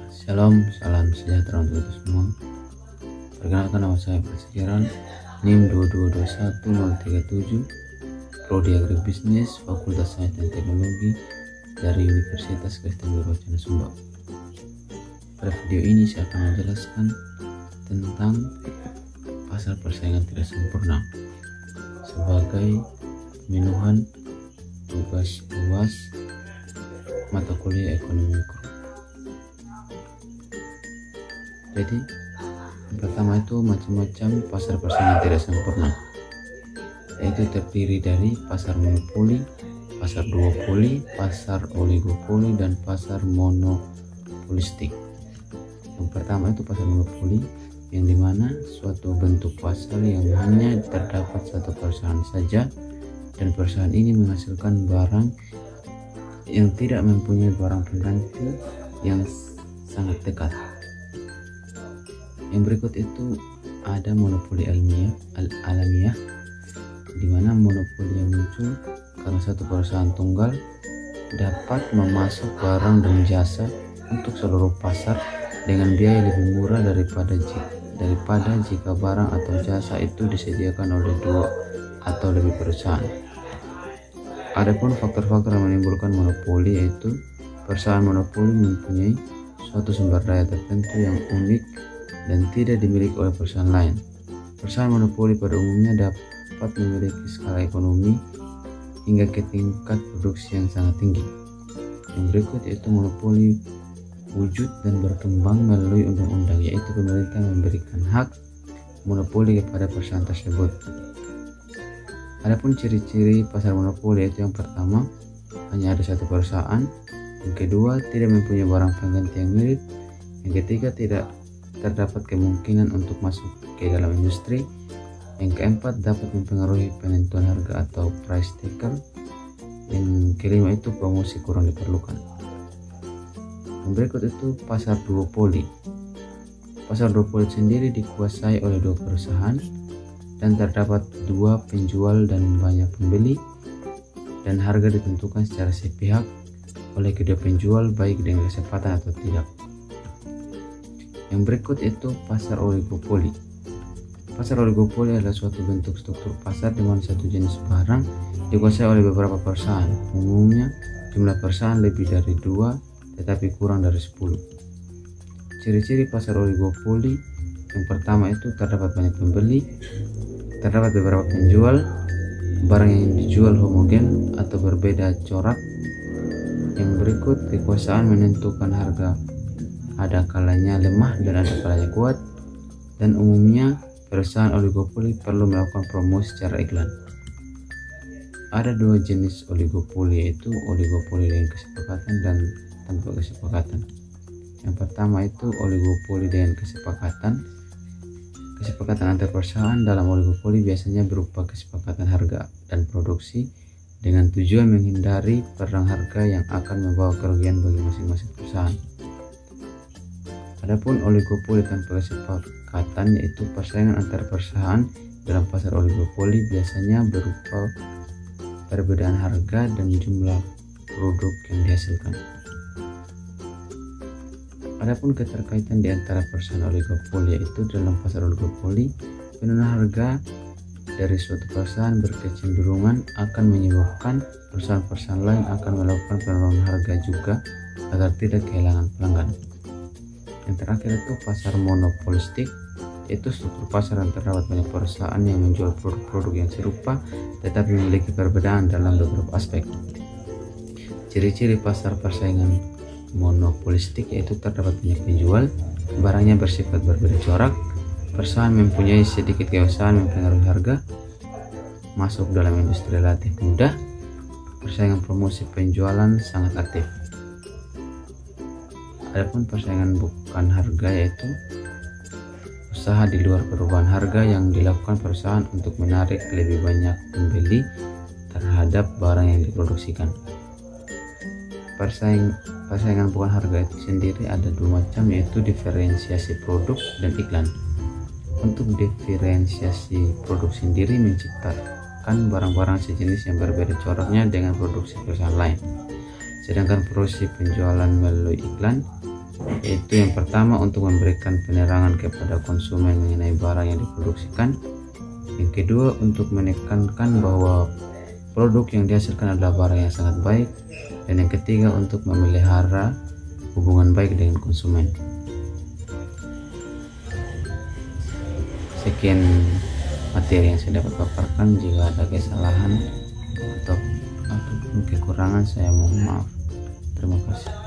Shalom, salam sejahtera untuk kita semua. Perkenalkan, nama saya Persekiran, NIM 2221037, Prodi Agribisnis, Fakultas Sains dan Teknologi dari Universitas Kristen Wacana Sumba. Pada video ini saya akan menjelaskan tentang pasar persaingan tidak sempurna sebagai pemenuhan tugas UAS mata kuliah ekonomi mikro. Jadi yang pertama itu macam-macam pasar persaingan tidak sempurna, yaitu terdiri dari pasar monopoli, pasar duopoli, pasar oligopoli, dan pasar monopolistik. Yang pertama itu pasar monopoli, yang dimana suatu bentuk pasar yang hanya terdapat satu perusahaan saja, dan perusahaan ini menghasilkan barang yang tidak mempunyai barang pengganti yang sangat dekat. Yang berikut itu ada monopoli alamiah, di mana monopoli yang muncul karena satu perusahaan tunggal dapat memasok barang dan jasa untuk seluruh pasar dengan biaya lebih murah daripada jika barang atau jasa itu disediakan oleh dua atau lebih perusahaan. Adapun faktor-faktor yang menimbulkan monopoli yaitu perusahaan monopoli mempunyai suatu sumber daya tertentu yang unik dan tidak dimiliki oleh perusahaan lain. Perusahaan monopoli pada umumnya dapat memiliki skala ekonomi hingga ke tingkat produksi yang sangat tinggi. Yang berikut yaitu monopoli wujud dan berkembang melalui undang-undang, yaitu pemerintah memberikan hak monopoli kepada perusahaan tersebut. Adapun ciri-ciri pasar monopoli yaitu yang pertama, hanya ada satu perusahaan. Yang kedua, tidak mempunyai barang pengganti yang mirip. Yang ketiga, tidak terdapat kemungkinan untuk masuk ke dalam industri. Yang keempat, dapat mempengaruhi penentuan harga atau price taker. Yang kelima itu promosi kurang diperlukan. Yang berikut itu pasar duopoli. Pasar duopoli sendiri dikuasai oleh dua perusahaan dan terdapat dua penjual dan banyak pembeli, dan harga ditentukan secara sepihak oleh kedua penjual baik dengan kesempatan atau tidak. Yang berikut itu pasar oligopoli. Pasar oligopoli adalah suatu bentuk struktur pasar di mana satu jenis barang dikuasai oleh beberapa perusahaan. Umumnya jumlah perusahaan lebih dari 2 tetapi kurang dari 10. Ciri-ciri pasar oligopoli, yang pertama itu terdapat banyak pembeli, terdapat beberapa penjual, barang yang dijual homogen atau berbeda corak. Yang berikut, kekuasaan menentukan harga ada kalanya lemah dan ada kalanya kuat, dan umumnya perusahaan oligopoli perlu melakukan promosi secara iklan. Ada dua jenis oligopoli, yaitu oligopoli dengan kesepakatan dan tanpa kesepakatan. Yang pertama itu oligopoli dengan kesepakatan. Kesepakatan antar perusahaan dalam oligopoli biasanya berupa kesepakatan harga dan produksi dengan tujuan menghindari perang harga yang akan membawa kerugian bagi masing-masing perusahaan. Adapun oligopoli tanpa kesepakatan yaitu persaingan antar perusahaan dalam pasar oligopoli biasanya berupa perbedaan harga dan jumlah produk yang dihasilkan. Adapun keterkaitan di antara perusahaan oligopoli yaitu dalam pasar oligopoli, penurunan harga dari suatu perusahaan berkecenderungan akan menyebabkan perusahaan-perusahaan lain akan melakukan penurunan harga juga agar tidak kehilangan pelanggan. Yang terakhir itu pasar monopolistik, yaitu struktur pasar yang terdapat banyak perusahaan yang menjual produk-produk yang serupa tetapi memiliki perbedaan dalam beberapa aspek. Ciri-ciri pasar persaingan monopolistik yaitu terdapat banyak penjual, barangnya bersifat berbeda corak, perusahaan mempunyai sedikit kekuasaan mempengaruhi harga, masuk dalam industri relatif mudah, persaingan promosi penjualan sangat aktif. Adapun persaingan bukan harga yaitu usaha di luar perubahan harga yang dilakukan perusahaan untuk menarik lebih banyak pembeli terhadap barang yang diproduksikan. Persaingan bukan harga itu sendiri ada dua macam, yaitu diferensiasi produk dan iklan. Untuk diferensiasi produk sendiri menciptakan barang-barang sejenis yang berbeda coraknya dengan produksi perusahaan lain. Sedangkan proses penjualan melalui iklan yaitu yang pertama untuk memberikan penerangan kepada konsumen mengenai barang yang diproduksikan, yang kedua untuk menekankan bahwa produk yang dihasilkan adalah barang yang sangat baik, dan yang ketiga untuk memelihara hubungan baik dengan konsumen. Sekian materi yang saya dapat paparkan. Jika ada kesalahan atau kekurangan, saya mohon maaf. Terima kasih.